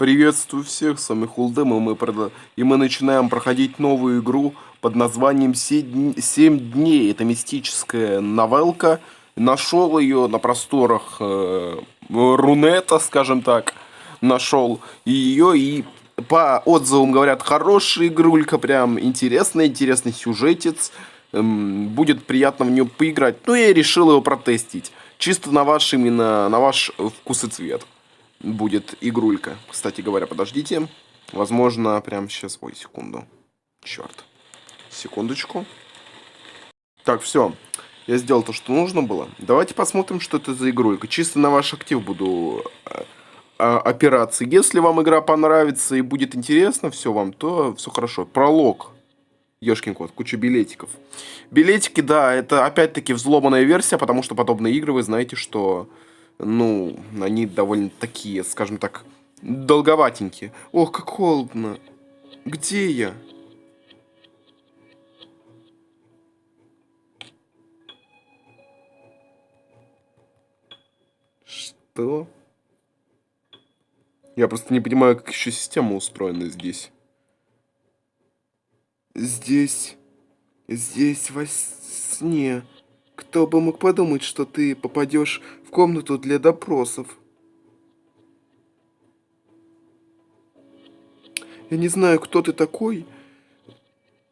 Приветствую всех, с вами Хулдем, и мы начинаем проходить новую игру под названием «Семь дней». Это мистическая новелка. Нашел ее на просторах Рунета, скажем так. Нашел ее и по отзывам говорят, хорошая игрулька, прям интересный сюжетец. Будет приятно в нее поиграть. Ну, я решил его протестить. Чисто на ваш вкус и цвет будет игрулька. Кстати говоря, подождите. Возможно, прямо сейчас... Ой, секунду. Черт. Секундочку. Так, все. Я сделал то, что нужно было. Давайте посмотрим, что это за игрулька. Чисто на ваш актив буду опираться. Если вам игра понравится и будет интересно все вам, то все хорошо. Пролог. Ёшкин кот, куча билетиков. Билетики, да, это опять-таки взломанная версия, потому что подобные игры, вы знаете, что, ну, они довольно такие, скажем так, долговатенькие. Ох, как холодно. Где я? Что? Я просто не понимаю, как еще система устроена здесь. Здесь во сне. Кто бы мог подумать, что ты попадешь в комнату для допросов? Я не знаю, кто ты такой,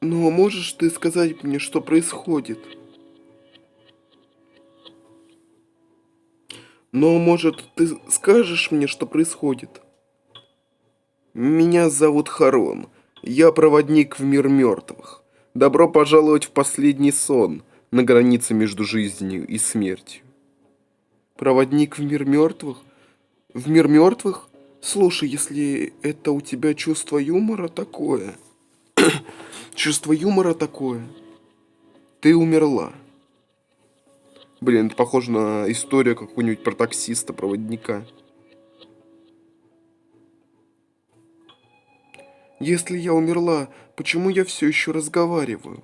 но можешь ты сказать мне, что происходит? Но, может, ты скажешь мне, что происходит? Меня зовут Харон. Я проводник в мир мертвых. Добро пожаловать в последний сон на границе между жизнью и смертью. Проводник в мир мертвых? В мир мертвых? Слушай, если это у тебя чувство юмора такое... Чувство юмора такое... Ты умерла. Блин, это похоже на историю какую-нибудь про таксиста, проводника. Если я умерла, почему я все еще разговариваю?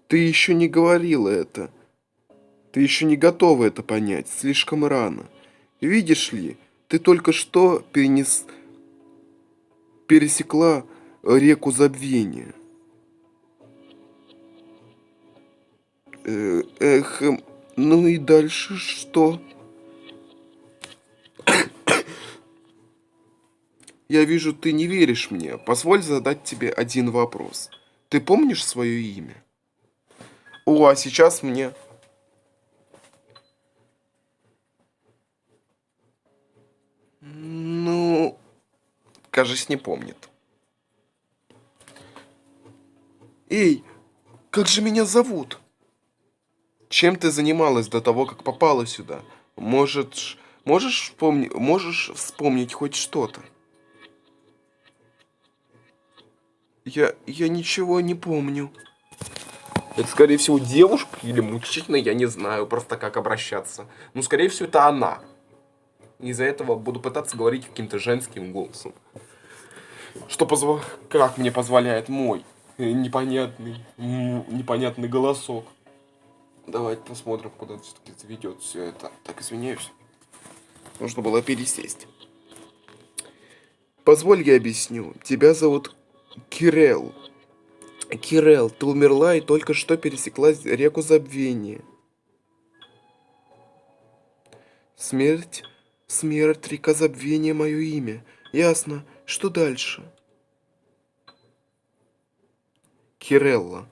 Ты еще не говорила это. Ты еще не готова это понять. Слишком рано. Видишь ли, ты только что пересекла реку забвения. Эх, ну и дальше что? Я вижу, ты не веришь мне. Позволь задать тебе один вопрос. Ты помнишь свое имя? О, а сейчас мне... Ну, кажется, не помнит. Эй, как же меня зовут? Чем ты занималась до того, как попала сюда? Можешь вспомнить хоть что-то? Я ничего не помню. Это, скорее всего, девушка или мужчина, я не знаю просто как обращаться. Ну, скорее всего, это она. Из-за этого буду пытаться говорить каким-то женским голосом. Как мне позволяет мой непонятный голосок. Давайте посмотрим, куда все-таки заведет все это. Так, извиняюсь. Нужно было пересесть. Позволь, я объясню. Тебя зовут Кирелл. Кирелл, ты умерла и только что пересекла реку забвения. Смерть, река забвения, мое имя. Ясно. Что дальше? Кирелла.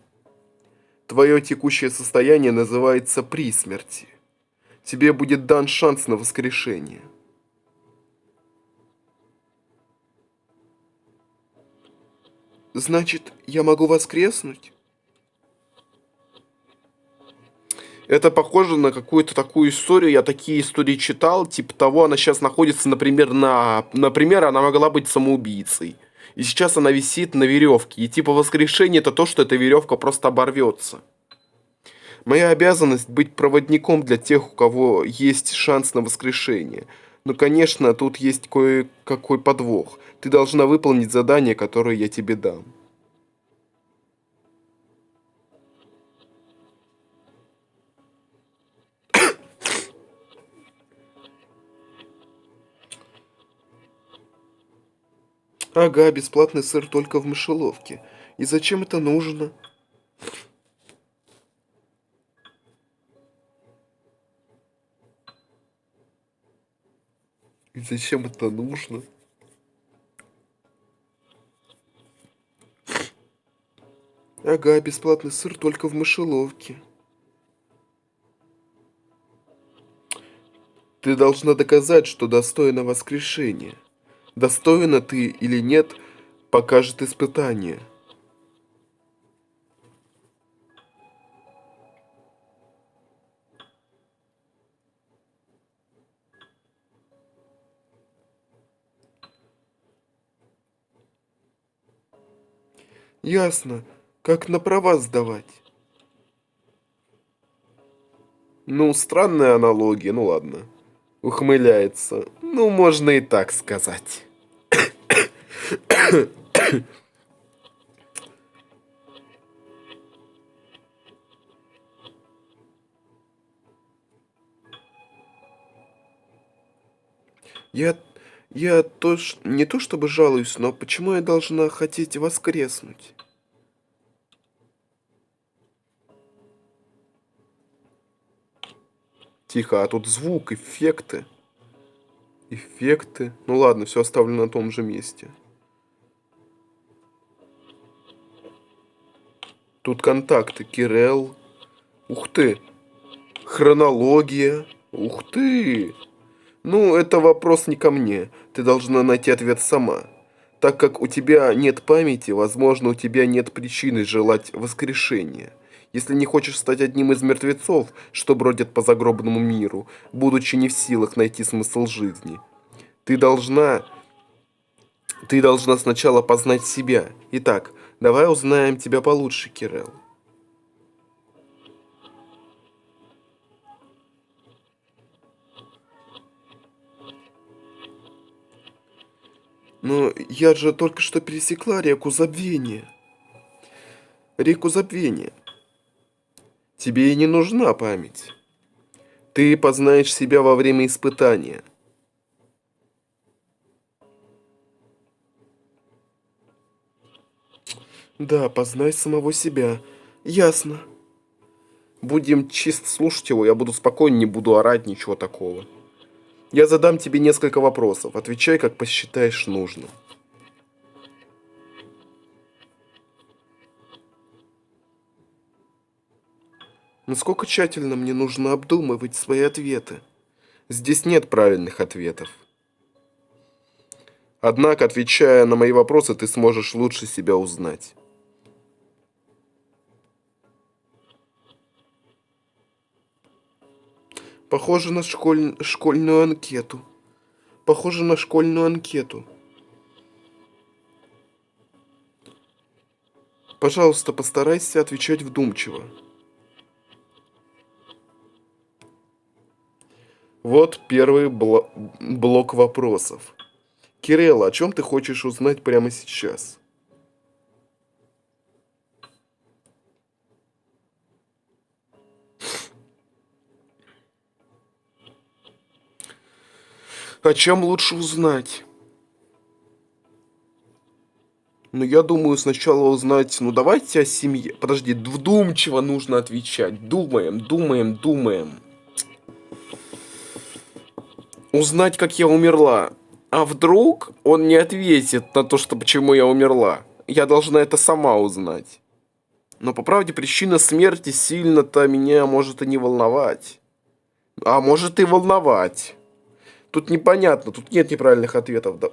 Твое текущее состояние называется при смерти. Тебе будет дан шанс на воскрешение. Значит, я могу воскреснуть? Это похоже на какую-то такую историю. Я такие истории читал. Типа того, она сейчас находится, например, Например, она могла быть самоубийцей. И сейчас она висит на веревке. И типа воскрешение это то, что эта веревка просто оборвется. Моя обязанность быть проводником для тех, у кого есть шанс на воскрешение. Но, конечно, тут есть кое-какой подвох. Ты должна выполнить задание, которое я тебе дам. Ага, бесплатный сыр только в мышеловке. И зачем это нужно? И зачем это нужно? Ага, бесплатный сыр только в мышеловке. Ты должна доказать, что достойна воскрешения. Достойна ты или нет, покажет испытание. Ясно. Как на права сдавать. Ну, странная аналогия, ну ладно. Ухмыляется. Ну, можно и так сказать. Я, не то чтобы жалуюсь, но почему я должна хотеть воскреснуть? Тихо, а тут звук, эффекты. Эффекты. Ну ладно, все оставлю на том же месте. Тут контакты. Кирелл. Ух ты. Хронология. Ух ты. Ну, это вопрос не ко мне. Ты должна найти ответ сама. Так как у тебя нет памяти, возможно, у тебя нет причины желать воскрешения. Если не хочешь стать одним из мертвецов, что бродят по загробному миру, будучи не в силах найти смысл жизни, ты должна, ты должна сначала познать себя. Итак, давай узнаем тебя получше, Кирелл. Но я же только что пересекла реку забвения. Реку забвения. Тебе и не нужна память. Ты познаешь себя во время испытания. Да, познай самого себя. Ясно. Будем чисто слушать его, я буду спокоен, не буду орать, ничего такого. Я задам тебе несколько вопросов. Отвечай, как посчитаешь нужным. Насколько тщательно мне нужно обдумывать свои ответы? Здесь нет правильных ответов. Однако, отвечая на мои вопросы, ты сможешь лучше себя узнать. Похоже на школьную анкету. Похоже на школьную анкету. Пожалуйста, постарайся отвечать вдумчиво. Вот первый блок вопросов. Кирилл, о чем ты хочешь узнать прямо сейчас? О чем лучше узнать? Ну, я думаю, сначала узнать, ну, давайте о семье. Подожди, вдумчиво нужно отвечать. Думаем, думаем, думаем. Узнать, как я умерла. А вдруг он не ответит на то, что почему я умерла? Я должна это сама узнать. Но, по правде, причина смерти сильно-то меня может и не волновать. А может и волновать. Тут непонятно, тут нет неправильных ответов. Да.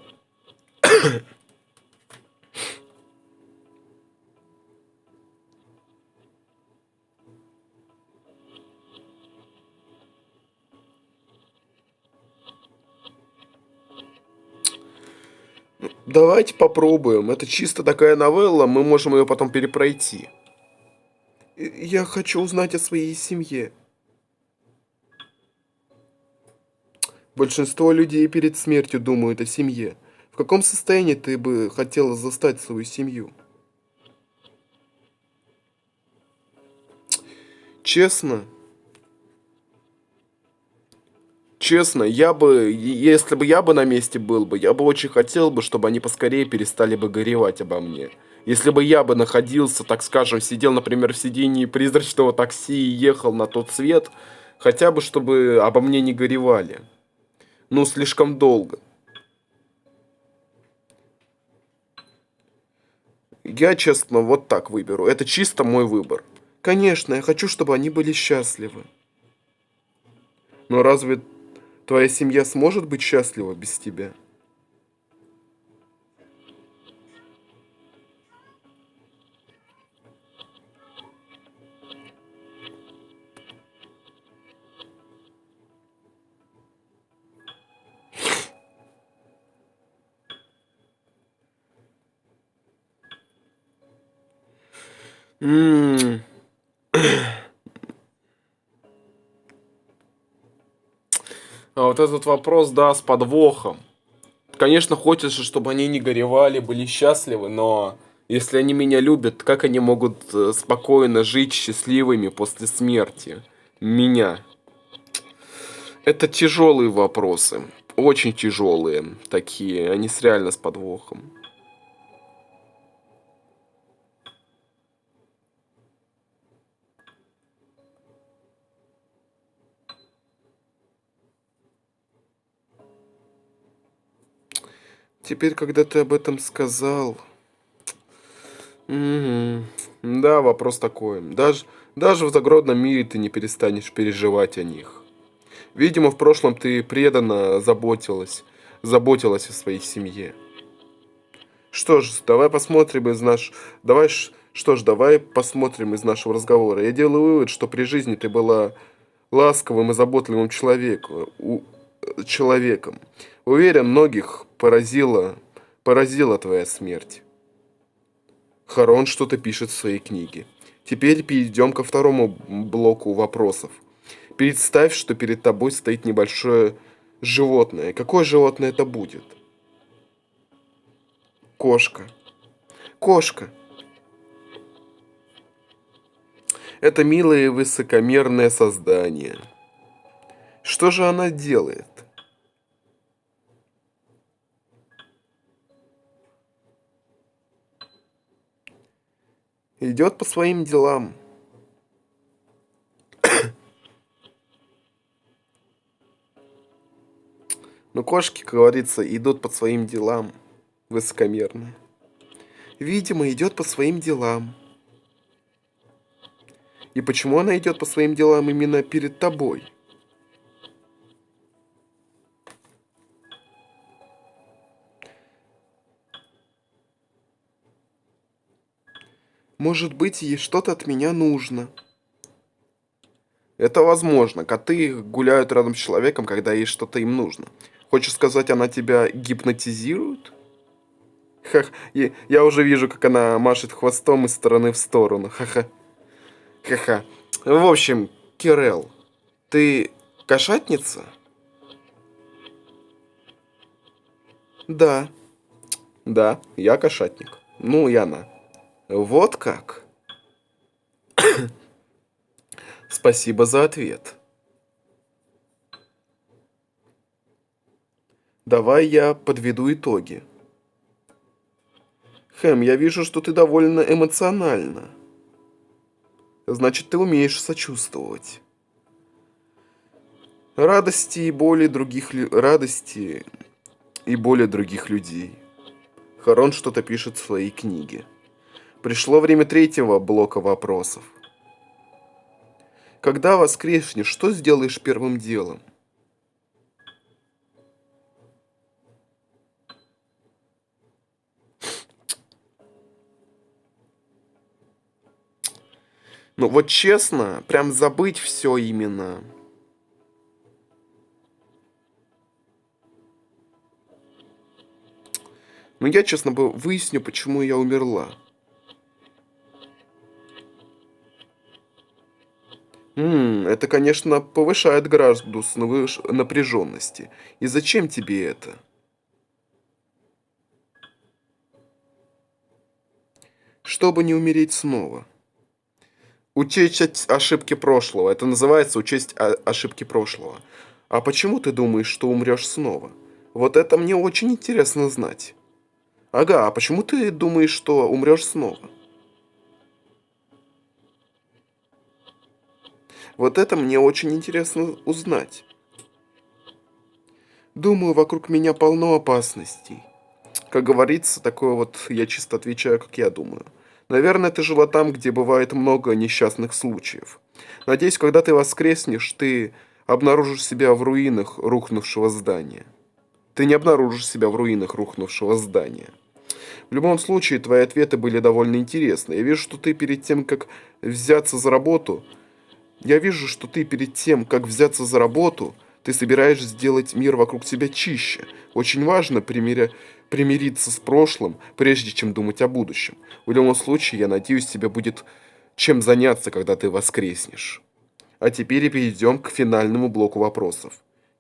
Давайте попробуем. Это чисто такая новелла, мы можем ее потом перепройти. Я хочу узнать о своей семье. Большинство людей перед смертью думают о семье. В каком состоянии ты бы хотела застать свою семью? Честно? Честно, если бы я бы на месте был бы, я бы очень хотел бы, чтобы они поскорее перестали бы горевать обо мне. Если бы я бы находился, так скажем, сидел, например, в сидении призрачного такси и ехал на тот свет, хотя бы, чтобы обо мне не горевали. Ну, слишком долго. Я, честно, вот так выберу. Это чисто мой выбор. Конечно, я хочу, чтобы они были счастливы. Но разве твоя семья сможет быть счастлива без тебя? М. А вот этот вопрос, да, с подвохом. Конечно, хочется, чтобы они не горевали, были счастливы, но если они меня любят, как они могут спокойно жить счастливыми после смерти меня? Это тяжелые вопросы, очень тяжелые такие, они реально с подвохом. Теперь, когда ты об этом сказал... Мгм. Да, вопрос такой. Даже в загробном мире ты не перестанешь переживать о них. Видимо, в прошлом ты преданно заботилась о своей семье. Что ж, давай посмотрим из нашего разговора. Я делаю вывод, что при жизни ты была ласковым и заботливым человеком. Уверен, многих поразила твоя смерть. Харон что-то пишет в своей книге. Теперь перейдем ко второму блоку вопросов. Представь, что перед тобой стоит небольшое животное. Какое животное это будет? Кошка. Кошка. Это милое и высокомерное создание. Что же она делает? Идет по своим делам. Но кошки, как говорится, идут по своим делам. Высокомерные. Видимо, идет по своим делам. И почему она идет по своим делам именно перед тобой? Может быть, ей что-то от меня нужно. Это возможно. Коты гуляют рядом с человеком, когда ей что-то им нужно. Хочешь сказать, она тебя гипнотизирует? Хах, я уже вижу, как она машет хвостом из стороны в сторону. Ха-ха. Ха-ха. В общем, Кирелл, ты кошатница? Да. Да, я кошатник. Ну, и она. Вот как? Спасибо за ответ. Давай я подведу итоги. Хэм, я вижу, что ты довольно эмоциональна. Значит, ты умеешь сочувствовать. Радости и боли других людей. Харон что-то пишет в своей книге. Пришло время третьего блока вопросов. Когда воскреснешь, что сделаешь первым делом? Ну вот честно, прям забыть все именно. Но я, честно, бы выясню, почему я умерла. Это, конечно, повышает градус напряженности. И зачем тебе это? Чтобы не умереть снова. Учесть ошибки прошлого. Это называется учесть ошибки прошлого. А почему ты думаешь, что умрешь снова? Вот это мне очень интересно знать. Ага, а почему ты думаешь, что умрешь снова? Вот это мне очень интересно узнать. Думаю, вокруг меня полно опасностей. Как говорится, такое вот я чисто отвечаю, как я думаю. Наверное, ты жила там, где бывает много несчастных случаев. Надеюсь, когда ты воскреснешь, ты обнаружишь себя в руинах рухнувшего здания. Ты не обнаружишь себя в руинах рухнувшего здания. В любом случае, твои ответы были довольно интересны. Я вижу, что ты перед тем, как взяться за работу, ты собираешься сделать мир вокруг тебя чище. Очень важно примириться с прошлым, прежде чем думать о будущем. В любом случае, я надеюсь, тебе будет чем заняться, когда ты воскреснешь. А теперь перейдем к финальному блоку вопросов.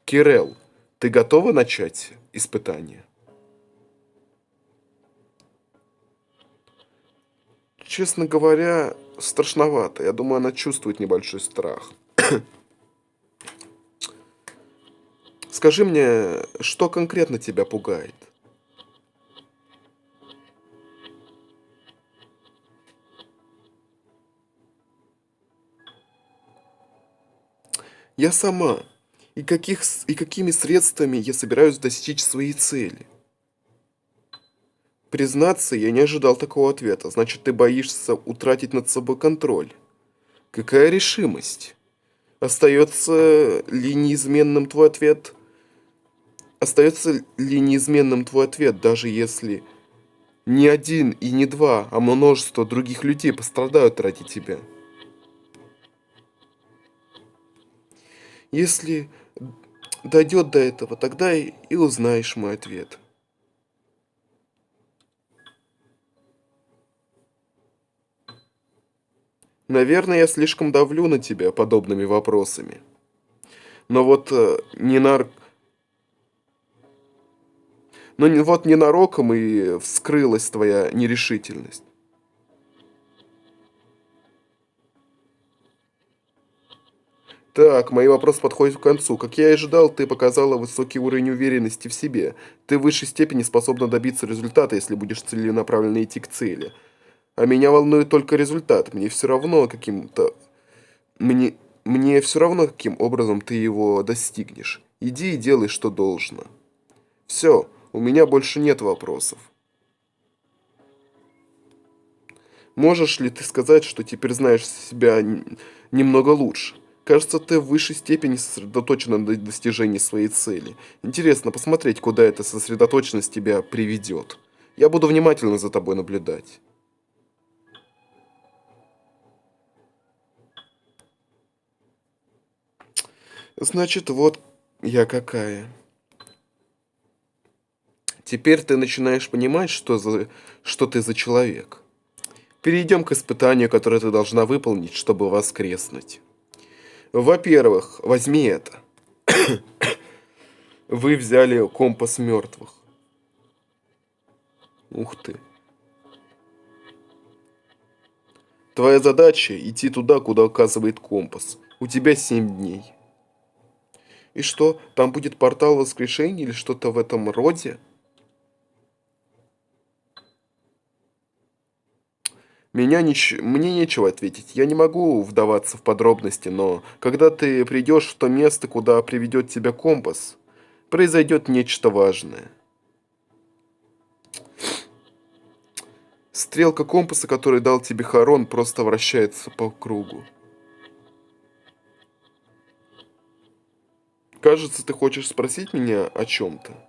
Кирелл, ты готова начать испытание? Честно говоря, страшновато. Я думаю, она чувствует небольшой страх. Скажи мне, что конкретно тебя пугает? Я сама. И какими средствами я собираюсь достичь своей цели? Признаться, я не ожидал такого ответа. Значит, ты боишься утратить над собой контроль. Какая решимость? Остается ли неизменным твой ответ? Остается ли неизменным твой ответ, даже если не один и не два, а множество других людей пострадают ради тебя? Если дойдет до этого, тогда и узнаешь мой ответ. Наверное, я слишком давлю на тебя подобными вопросами. Но вот не нар... Но вот ненароком и вскрылась твоя нерешительность. Так, мои вопросы подходят к концу. Как я и ожидал, ты показала высокий уровень уверенности в себе. Ты в высшей степени способна добиться результата, если будешь целенаправленно идти к цели. А меня волнует только результат. Мне, мне все равно, каким образом ты его достигнешь. Иди и делай, что должно. Все, у меня больше нет вопросов. Можешь ли ты сказать, что теперь знаешь себя немного лучше? Кажется, ты в высшей степени сосредоточена на достижении своей цели. Интересно посмотреть, куда эта сосредоточенность тебя приведет. Я буду внимательно за тобой наблюдать. Значит, вот я какая. Теперь ты начинаешь понимать, что ты за человек. Перейдем к испытанию, которое ты должна выполнить, чтобы воскреснуть. Во-первых, возьми это. Вы взяли компас мертвых. Ух ты. Твоя задача идти туда, куда указывает компас. У тебя 7 дней. И что, там будет портал воскрешения или что-то в этом роде? Мне нечего ответить. Я не могу вдаваться в подробности, но когда ты придешь в то место, куда приведет тебя компас, произойдет нечто важное. Стрелка компаса, который дал тебе Харон, просто вращается по кругу. Кажется, ты хочешь спросить меня о чем-то.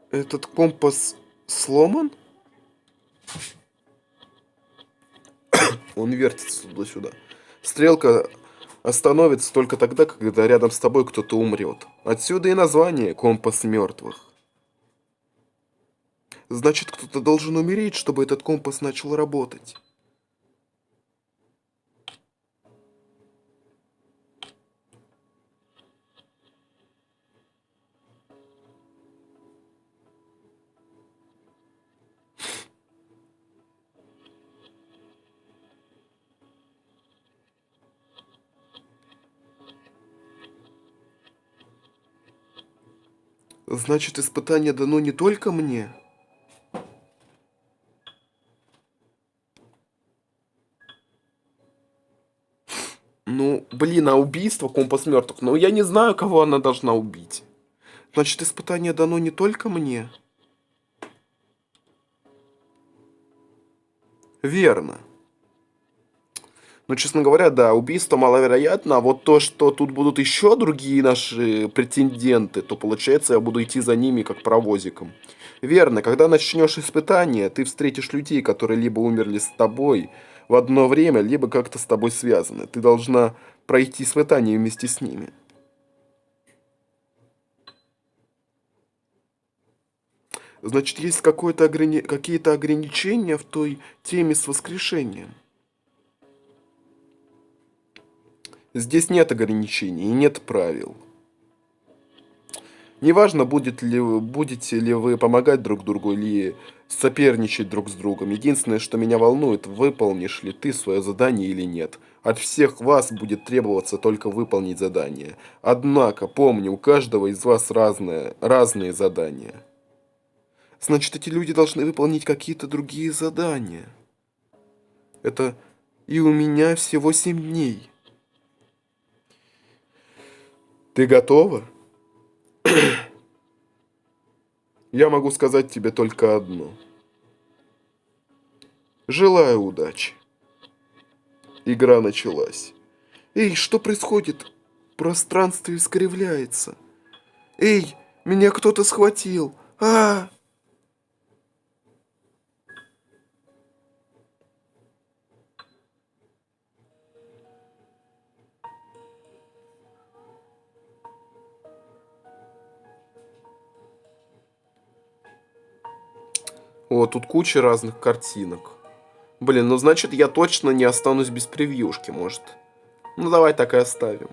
Этот компас сломан? Он вертится туда-сюда. Стрелка остановится только тогда, когда рядом с тобой кто-то умрет. Отсюда и название «Компас мертвых». Значит, кто-то должен умереть, чтобы этот компас начал работать. Значит, испытание дано не только мне? Ну, блин, а убийство компас мертвых? Ну, я не знаю, кого она должна убить. Значит, испытание дано не только мне? Верно. Ну, честно говоря, да, убийство маловероятно, а вот то, что тут будут еще другие наши претенденты, то получается, я буду идти за ними как паровозиком. Верно, когда начнешь испытание, ты встретишь людей, которые либо умерли с тобой в одно время, либо как-то с тобой связаны. Ты должна пройти испытание вместе с ними. Значит, есть какие-то ограничения в той теме с воскрешением. Здесь нет ограничений и нет правил. Неважно, будете ли вы помогать друг другу или соперничать друг с другом. Единственное, что меня волнует, выполнишь ли ты свое задание или нет. От всех вас будет требоваться только выполнить задание. Однако, помни, у каждого из вас разные задания. Значит, эти люди должны выполнить какие-то другие задания. Это и у меня всего 7 дней. Ты готова? Я могу сказать тебе только одно. Желаю удачи. Игра началась. Эй, что происходит? Пространство искривляется. Эй, меня кто-то схватил. А! О, тут куча разных картинок. Блин, ну значит я точно не останусь без превьюшки, может. Ну давай так и оставим.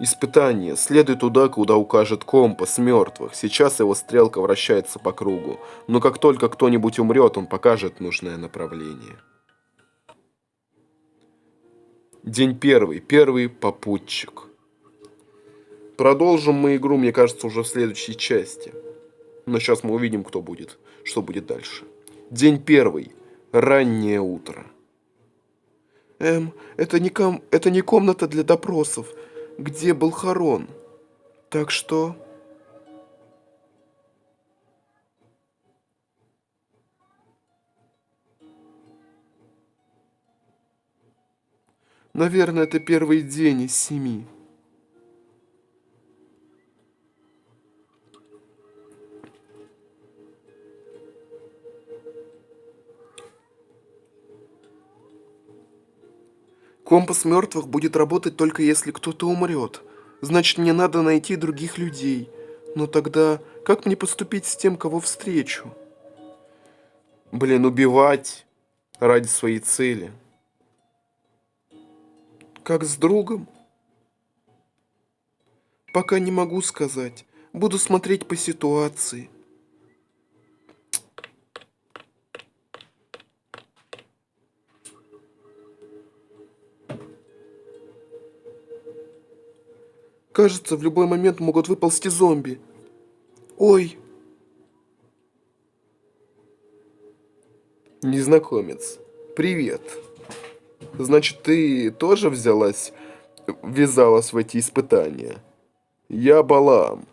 Испытание. Следуй туда, куда укажет компас мертвых. Сейчас его стрелка вращается по кругу. Но как только кто-нибудь умрет, он покажет нужное направление. День первый. Первый попутчик. Продолжим мы игру, мне кажется, уже в следующей части. Но сейчас мы увидим, кто будет, что будет дальше. День первый. Раннее утро. Это не комната для допросов, где был Харон. Так что... Наверное, это первый день из 7. Компас мертвых будет работать только если кто-то умрет. Значит, мне надо найти других людей. Но тогда как мне поступить с тем, кого встречу? Блин, убивать ради своей цели. Как с другом? Пока не могу сказать. Буду смотреть по ситуации. Кажется, в любой момент могут выползти зомби. Ой. Незнакомец. Привет. Значит, ты тоже ввязалась в эти испытания? Я Балаам.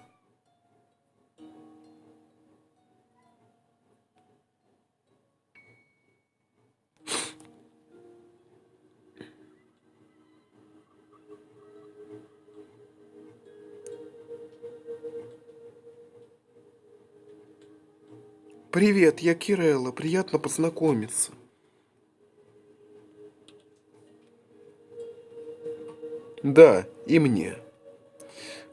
Привет, я Кирелла. Приятно познакомиться. Да, и мне.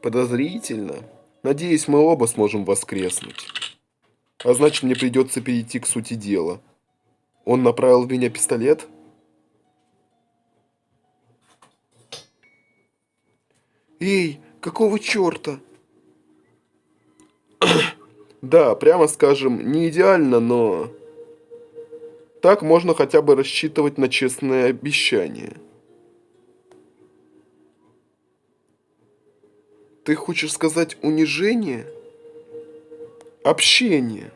Подозрительно. Надеюсь, мы оба сможем воскреснуть. А значит, мне придется перейти к сути дела. Он направил в меня пистолет? Эй, какого черта? Да, прямо скажем, не идеально, но... Так можно хотя бы рассчитывать на честное обещание. Ты хочешь сказать унижение? Общение.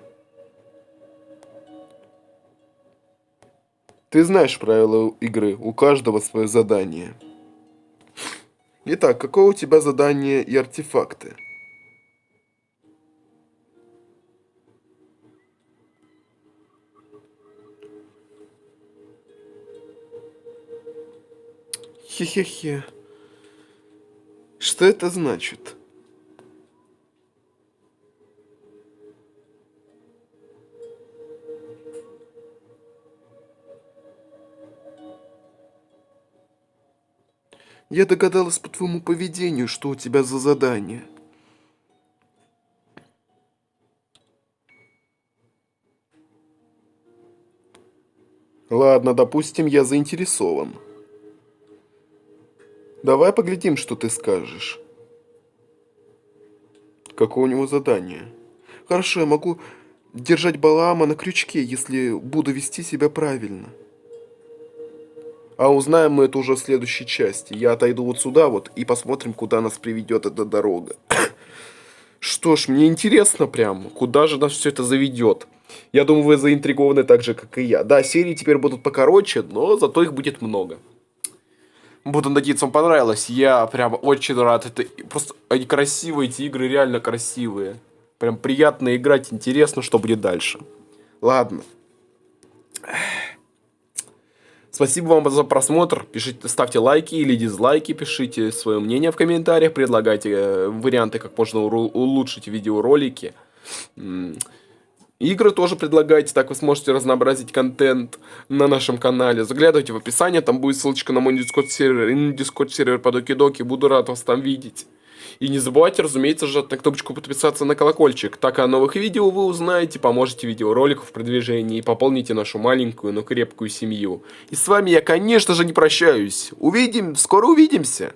Ты знаешь правила игры, у каждого свое задание. Итак, какое у тебя задание и артефакты? Хе-хе-хе. Что это значит? Я догадалась по твоему поведению, что у тебя за задание. Ладно, допустим, я заинтересован. Давай поглядим, что ты скажешь. Какое у него задание? Хорошо, я могу держать Балаама на крючке, если буду вести себя правильно. А узнаем мы это уже в следующей части. Я отойду вот сюда вот и посмотрим, куда нас приведет эта дорога. Что ж, мне интересно прям, куда же нас все это заведет. Я думаю, вы заинтригованы так же, как и я. Да, серии теперь будут покороче, но зато их будет много. Буду надеяться, вам понравилось. Я прям очень рад. Это просто они красивые, эти игры реально красивые. Прям приятно играть, интересно, что будет дальше. Ладно. Спасибо вам за просмотр. Пишите, ставьте лайки или дизлайки, пишите свое мнение в комментариях, предлагайте варианты, как можно улучшить видеоролики. Игры тоже предлагайте, так вы сможете разнообразить контент на нашем канале. Заглядывайте в описание, там будет ссылочка на мой дискорд-сервер и на дискорд-сервер под Оки-Доки. Буду рад вас там видеть. И не забывайте, разумеется, жать на кнопочку подписаться на колокольчик. Так о новых видео вы узнаете, поможете видеоролику в продвижении и пополните нашу маленькую, но крепкую семью. И с вами я, конечно же, не прощаюсь. Скоро увидимся!